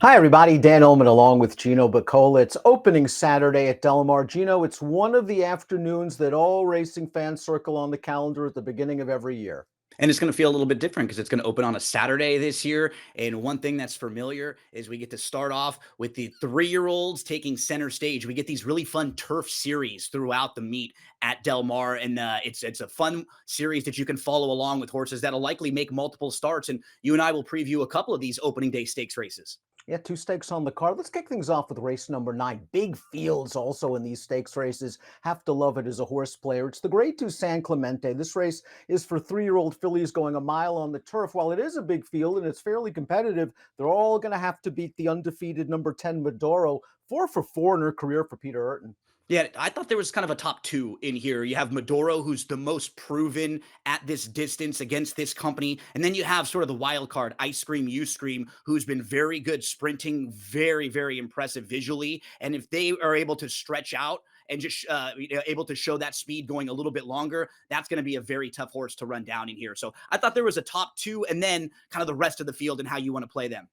Hi, everybody. Dan Illman along with Gino Buccola. It's opening Saturday at Del Mar. Gino, it's one of the afternoons that all racing fans circle on the calendar at the beginning of every year. And it's going to feel a little bit different because it's going to open on a Saturday this year. And one thing that's familiar is we get to start off with the 3-year-olds taking center stage. We get these really fun turf series throughout the meet at Del Mar, and it's a fun series that you can follow along with horses that'll likely make multiple starts. And you and I will preview a couple of these opening day stakes races. Yeah, two stakes on the card. Let's kick things off with race number 9. Big fields also in these stakes races. Have to love it as a horse player. It's the Grade 2 San Clemente. This race is for 3-year-old fillies going a mile on the turf. While it is a big field and it's fairly competitive, they're all going to have to beat the undefeated number 10 Maduro. 4 for 4 in her career for Peter Urton. Yeah, I thought there was kind of a top two in here. You have Maduro, who's the most proven at this distance against this company. And then you have sort of the wild card, Ice Cream, You Scream, who's been very good sprinting, very, very impressive visually. And if they are able to stretch out and just able to show that speed going a little bit longer, that's going to be a very tough horse to run down in here. So I thought there was a top two and then kind of the rest of the field and how you want to play them.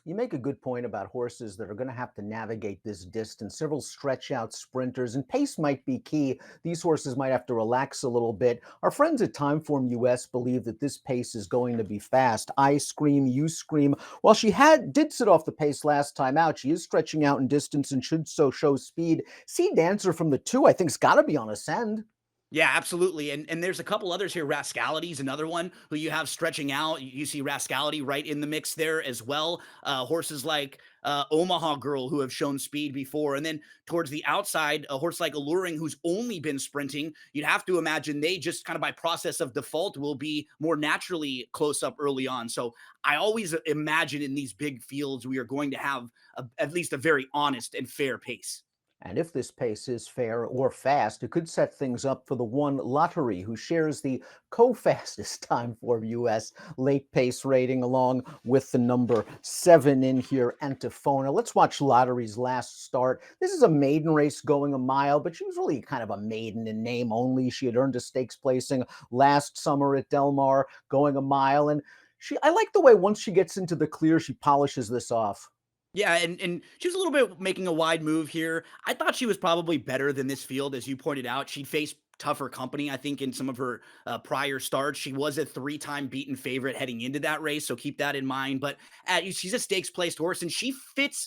You make a good point about horses that are going to have to navigate this distance. Several stretch out sprinters, and pace might be key. These horses might have to relax a little bit. Our friends at Timeform US believe that this pace is going to be fast. I Scream, You Scream. While she did sit off the pace last time out, she is stretching out in distance and should so show speed. Sea Dancer from the 2, I think, has got to be on ascend. Yeah, absolutely. And there's a couple others here. Rascality's another one who you have stretching out. You see Rascality right in the mix there as well. Horses like Omaha Girl who have shown speed before. And then towards the outside, a horse like Alluring who's only been sprinting. You'd have to imagine they just kind of by process of default will be more naturally close up early on. So I always imagine in these big fields, we are going to have at least a very honest and fair pace. And if this pace is fair or fast, it could set things up for the one Lottery, who shares the co-fastest time for US late pace rating, along with the number 7 in here, Antifona. Let's watch Lottery's last start. This is a maiden race going a mile, but she was really kind of a maiden in name only. She had earned a stakes placing last summer at Del Mar, going a mile. And I like the way once she gets into the clear, she polishes this off. Yeah, and she was a little bit making a wide move here. I thought she was probably better than this field, as you pointed out. She'd faced tougher company, I think, in some of her prior starts. She was a 3-time beaten favorite heading into that race, so keep that in mind. But she's a stakes placed horse, and she fits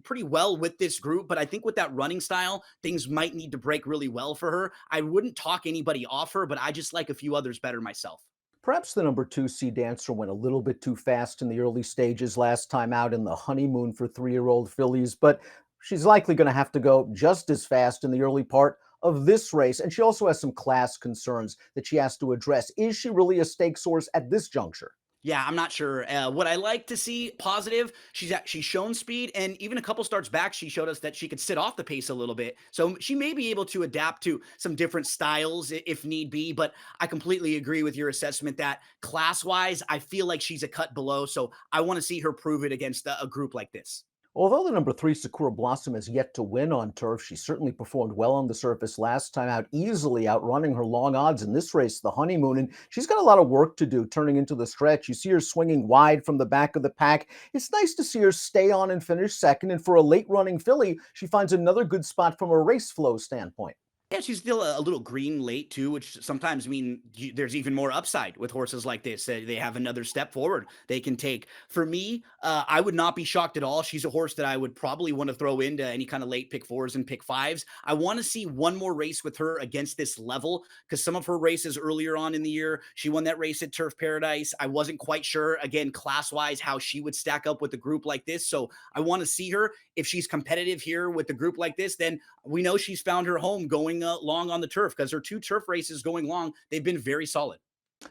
pretty well with this group. But I think with that running style, things might need to break really well for her. I wouldn't talk anybody off her, but I just like a few others better myself. Perhaps the number 2 Sea Dancer went a little bit too fast in the early stages last time out in the honeymoon for 3-year-old fillies, but she's likely going to have to go just as fast in the early part of this race. And she also has some class concerns that she has to address. Is she really a stakes horse at this juncture? Yeah, I'm not sure. What I like to see positive, she's shown speed, and even a couple starts back, she showed us that she could sit off the pace a little bit. So she may be able to adapt to some different styles if need be. But I completely agree with your assessment that class wise, I feel like she's a cut below. So I want to see her prove it against a group like this. Although the number 3 Sakura Blossom has yet to win on turf, she certainly performed well on the surface last time out, easily outrunning her long odds in this race, the honeymoon. And she's got a lot of work to do turning into the stretch. You see her swinging wide from the back of the pack. It's nice to see her stay on and finish second. And for a late running filly, she finds another good spot from a race flow standpoint. Yeah, she's still a little green late too, which sometimes mean there's even more upside with horses like this. They have another step forward they can take. For me, I would not be shocked at all. She's a horse that I would probably want to throw into any kind of late pick 4s and pick 5s. I want to see one more race with her against this level because some of her races earlier on in the year, she won that race at Turf Paradise. I wasn't quite sure, again, class wise, how she would stack up with a group like this. So I want to see her. If she's competitive here with a group like this, then we know she's found her home going long on the turf because her 2 turf races going long, they've been very solid.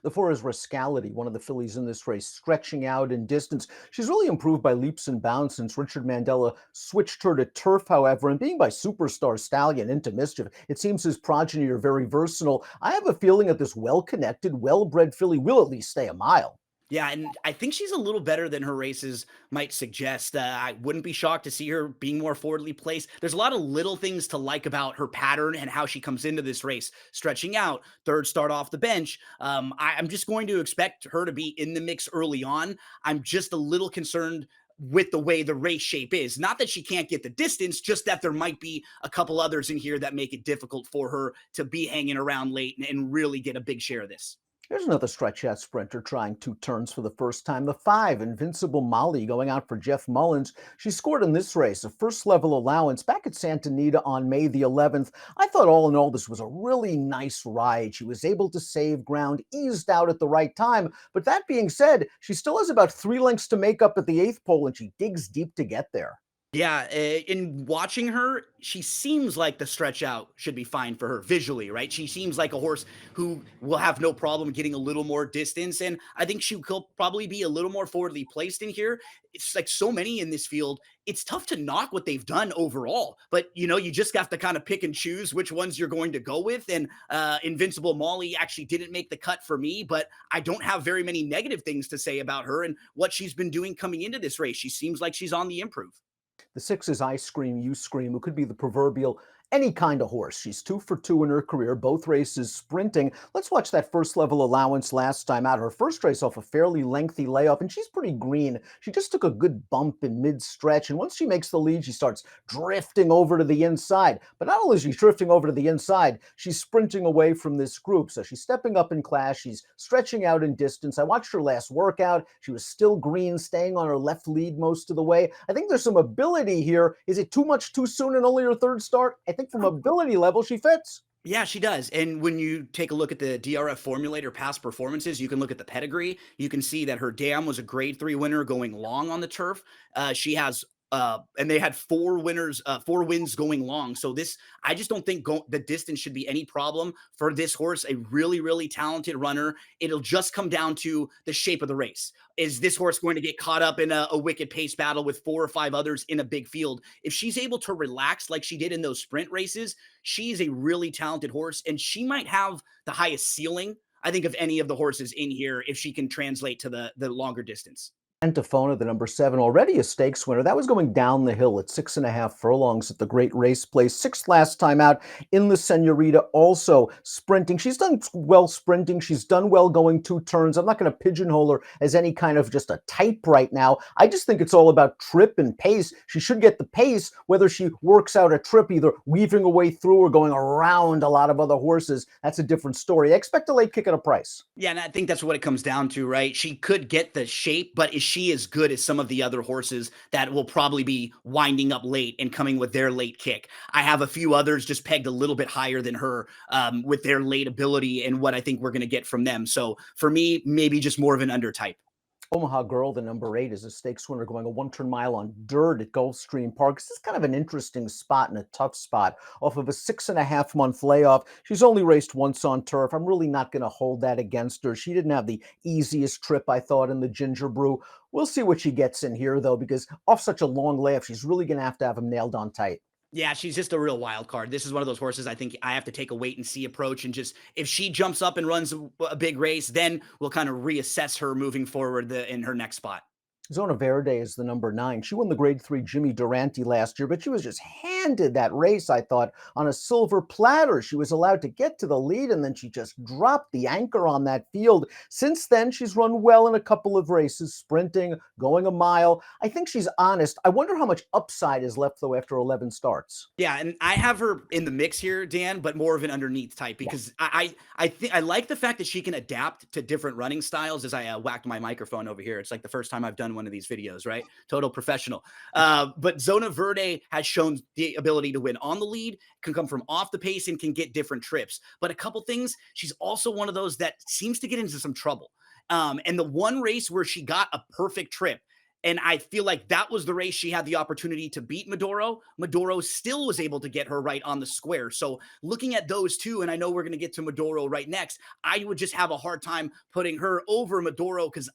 The 4 is Rascality, one of the fillies in this race, stretching out in distance. She's really improved by leaps and bounds since Richard Mandela switched her to turf, however, and being by Superstar Stallion into Mischief, it seems his progeny are very versatile. I have a feeling that this well-connected, well-bred filly will at least stay a mile. Yeah, and I think she's a little better than her races might suggest. I wouldn't be shocked to see her being more forwardly placed. There's a lot of little things to like about her pattern and how she comes into this race, stretching out, third start off the bench. I'm just going to expect her to be in the mix early on. I'm just a little concerned with the way the race shape is. Not that she can't get the distance, just that there might be a couple others in here that make it difficult for her to be hanging around late and really get a big share of this. Here's another stretch out sprinter trying two turns for the first time. The 5, Invincible Molly, going out for Jeff Mullins. She scored in this race, a first level allowance back at Santa Anita on May the 11th. I thought all in all, this was a really nice ride. She was able to save ground, eased out at the right time. But that being said, she still has about 3 lengths to make up at the 8th pole, and she digs deep to get there. Yeah, in watching her, she seems like the stretch out should be fine for her visually, right? She seems like a horse who will have no problem getting a little more distance, and I think she could probably be a little more forwardly placed in here. It's like so many in this field, it's tough to knock what they've done overall, but you just have to kind of pick and choose which ones you're going to go with. And Invincible Molly actually didn't make the cut for me, but I don't have very many negative things to say about her and what she's been doing coming into this race. She seems like she's on the improve. The 6 is I Scream, You Scream, who could be the proverbial any kind of horse. She's 2 for 2 in her career, both races sprinting. Let's watch that first level allowance last time out. Her first race off a fairly lengthy layoff, and she's pretty green. She just took a good bump in mid-stretch, and once she makes the lead, she starts drifting over to the inside. But not only is she drifting over to the inside, she's sprinting away from this group. So she's stepping up in class. She's stretching out in distance. I watched her last workout. She was still green, staying on her left lead most of the way. I think there's some ability here. Is it too much too soon in only her third start? I think from ability level, she fits. Yeah, she does. And when you take a look at the DRF formulator past performances, you can look at the pedigree. You can see that her dam was a grade 3 winner going long on the turf. She has and they had 4 winners, 4 wins going long. So this, I just don't think the distance should be any problem for this horse. A really, really talented runner. It'll just come down to the shape of the race. Is this horse going to get caught up in a wicked pace battle with 4 or 5 others in a big field? If she's able to relax like she did in those sprint races, she's a really talented horse, and she might have the highest ceiling, I think, of any of the horses in here if she can translate to the longer distance. Antofona, the number 7, already a stakes winner. That was going down the hill at 6.5 furlongs at the Great Race Place. 6th last time out in the Senorita, also sprinting. She's done well sprinting. She's done well going 2 turns. I'm not going to pigeonhole her as any kind of just a type right now. I just think it's all about trip and pace. She should get the pace, whether she works out a trip either weaving her way through or going around a lot of other horses. That's a different story. I expect a late kick at a price. Yeah, and I think that's what it comes down to, right? She could get the shape, but is she as good as some of the other horses that will probably be winding up late and coming with their late kick? I have a few others just pegged a little bit higher than her with their late ability and what I think we're going to get from them. So for me, maybe just more of an under type. Omaha Girl, the number 8, is a stakes winner going a 1-turn mile on dirt at Gulfstream Park. This is kind of an interesting spot and a tough spot off of a 6.5-month layoff. She's only raced once on turf. I'm really not going to hold that against her. She didn't have the easiest trip, I thought, in the Ginger Brew. We'll see what she gets in here, though, because off such a long layoff, she's really going to have them nailed on tight. Yeah, she's just a real wild card. This is one of those horses I think I have to take a wait and see approach, and just if she jumps up and runs a big race, then we'll kind of reassess her moving forward in her next spot. Zona Verde is the number 9. She won the Grade 3 Jimmy Durante last year, but she was just handed that race, I thought, on a silver platter. She was allowed to get to the lead, and then she just dropped the anchor on that field. Since then, she's run well in a couple of races, sprinting, going a mile. I think she's honest. I wonder how much upside is left, though, after 11 starts. Yeah, and I have her in the mix here, Dan, but more of an underneath type because I think I like the fact that she can adapt to different running styles. As I whacked my microphone over here, it's like the first time I've done one of these videos, right? Total professional. But Zona Verde has shown the ability to win on the lead, can come from off the pace, and can get different trips. But a couple things, she's also one of those that seems to get into some trouble. And the one race where she got a perfect trip, and I feel like that was the race she had the opportunity to beat Maduro. Maduro still was able to get her right on the square. So looking at those two, and I know we're going to get to Maduro right next, I would just have a hard time putting her over Maduro because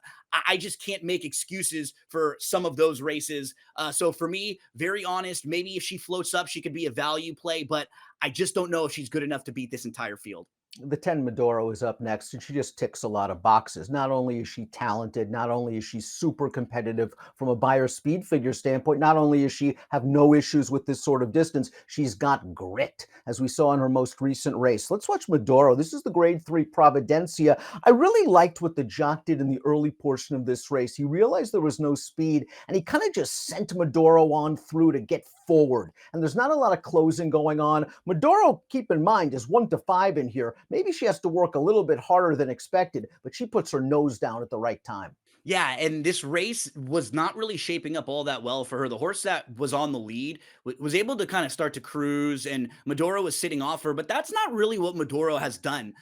I just can't make excuses for some of those races. So for me, very honest, maybe if she floats up, she could be a value play, but I just don't know if she's good enough to beat this entire field. The 10 Medoro is up next, and she just ticks a lot of boxes. Not only is she talented, not only is she super competitive from a buyer speed figure standpoint, not only is she have no issues with this sort of distance, she's got grit, as we saw in her most recent race. Let's watch Medoro. This is the grade 3 Providencia. I really liked what the jock did in the early portion of this race. He realized there was no speed, and he kind of just sent Medoro on through to get forward. And there's not a lot of closing going on. Medoro, keep in mind, is 1-5 in here. Maybe she has to work a little bit harder than expected, but she puts her nose down at the right time. Yeah, and this race was not really shaping up all that well for her. The horse that was on the lead was able to kind of start to cruise, and Medoro was sitting off her. But that's not really what Medoro has done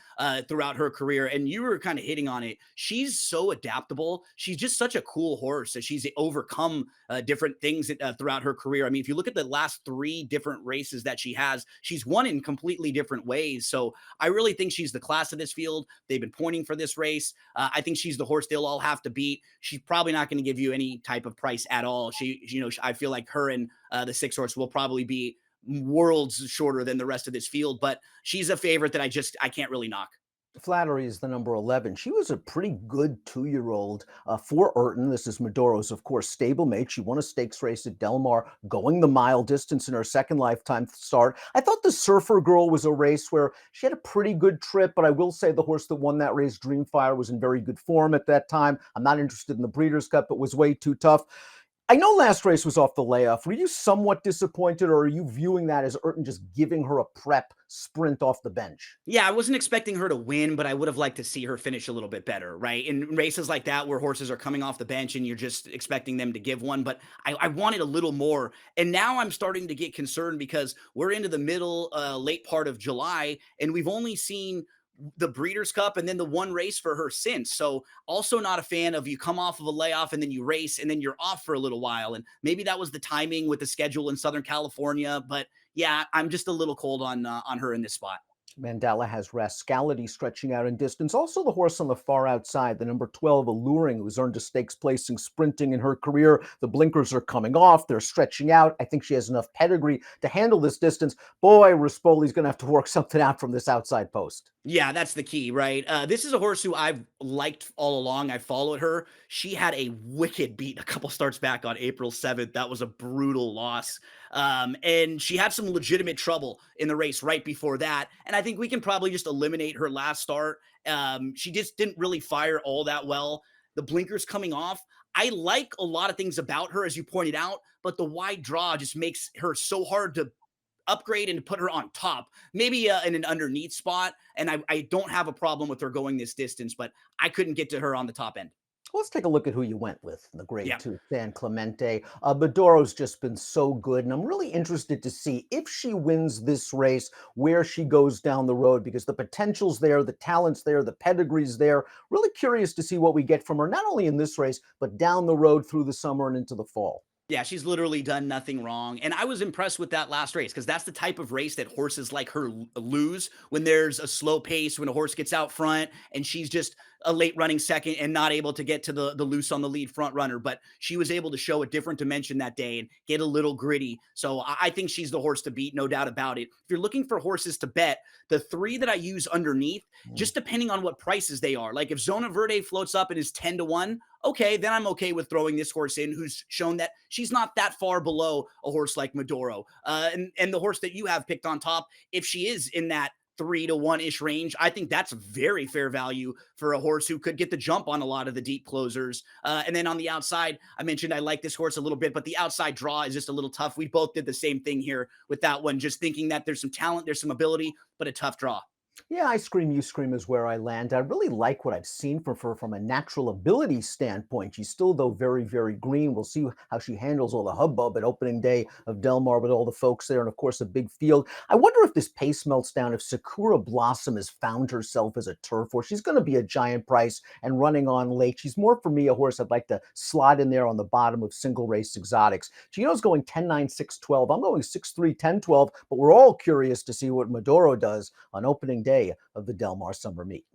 throughout her career. And you were kind of hitting on it. She's so adaptable. She's just such a cool horse that she's overcome different things throughout her career. I mean, if you look at the last three different races that she has, she's won in completely different ways. So I really think she's the class of this field. They've been pointing for this race. I think she's the horse they'll all have to beat. She's probably not going to give you any type of price at all. I feel like her and the 6 horse will probably be worlds shorter than the rest of this field, but she's a favorite that I can't really knock. Flattery is the number 11. She was a pretty good 2-year-old for Urton. This is Medoro's, of course, stablemate. She won a stakes race at Del Mar, going the mile distance in her second lifetime start. I thought the Surfer Girl was a race where she had a pretty good trip, but I will say the horse that won that race, Dreamfire, was in very good form at that time. I'm not interested in the Breeders' Cup. It was way too tough. I know last race was off the layoff. Were you somewhat disappointed, or are you viewing that as Urton just giving her a prep sprint off the bench? Yeah, I wasn't expecting her to win, but I would have liked to see her finish a little bit better, right? In races like that where horses are coming off the bench and you're just expecting them to give one, but I wanted a little more. And now I'm starting to get concerned because we're into the middle, late part of July, and we've only seen the Breeders' Cup and then the one race for her since. So also not a fan of you come off of a layoff and then you race and then you're off for a little while. And maybe that was the timing with the schedule in Southern California, but yeah, I'm just a little cold on her in this spot. Mandela has Rascality stretching out in distance. Also, the horse on the far outside, the number 12, Alluring, who's earned a stakes placing sprinting in her career. The blinkers are coming off. They're stretching out. I think she has enough pedigree to handle this distance. Boy, Rispoli's going to have to work something out from this outside post. Yeah, that's the key, right? This is a horse who I've liked all along. I followed her. She had a wicked beat a couple starts back on April 7th. That was a brutal loss. And she had some legitimate trouble in the race right before that. And I think we can probably just eliminate her last start. She just didn't really fire all that well. The blinkers coming off. I like a lot of things about her, as you pointed out, but the wide draw just makes her so hard to upgrade and put her on top, maybe in an underneath spot. And I don't have a problem with her going this distance, but I couldn't get to her on the top end. Let's take a look at who you went with in the grade Yeah. 2, San Clemente. Badoro's just been so good, and I'm really interested to see if she wins this race, where she goes down the road, because the potential's there, the talent's there, the pedigree's there. Really curious to see what we get from her, not only in this race, but down the road through the summer and into the fall. Yeah, she's literally done nothing wrong. And I was impressed with that last race because that's the type of race that horses like her lose when there's a slow pace, when a horse gets out front and she's just a late running second and not able to get to the loose on the lead front runner. But she was able to show a different dimension that day and get a little gritty. So I think she's the horse to beat, no doubt about it. If you're looking for horses to bet, the three that I use underneath, Mm. just depending on what prices they are. Like if Zona Verde floats up and is 10-1, okay, then I'm okay with throwing this horse in who's shown that she's not that far below a horse like Medoro. And the horse that you have picked on top, if she is in that 3-1 ish range, I think that's very fair value for a horse who could get the jump on a lot of the deep closers. And then on the outside, I mentioned I like this horse a little bit, but the outside draw is just a little tough. We both did the same thing here with that one, just thinking that there's some talent, there's some ability, but a tough draw. Yeah, I Scream, You Scream is where I land. I really like what I've seen from her from a natural ability standpoint. She's still, though, very, very green. We'll see how she handles all the hubbub at opening day of Del Mar with all the folks there and, of course, a big field. I wonder if this pace melts down, if Sakura Blossom has found herself as a turf horse. She's going to be a giant price and running on late. She's more, for me, a horse I'd like to slot in there on the bottom of single race exotics. Gino's going 10-9, 6-12. I'm going 6-3, 10-12, but we're all curious to see what Medoro does on opening day of the Del Mar Summer Meet.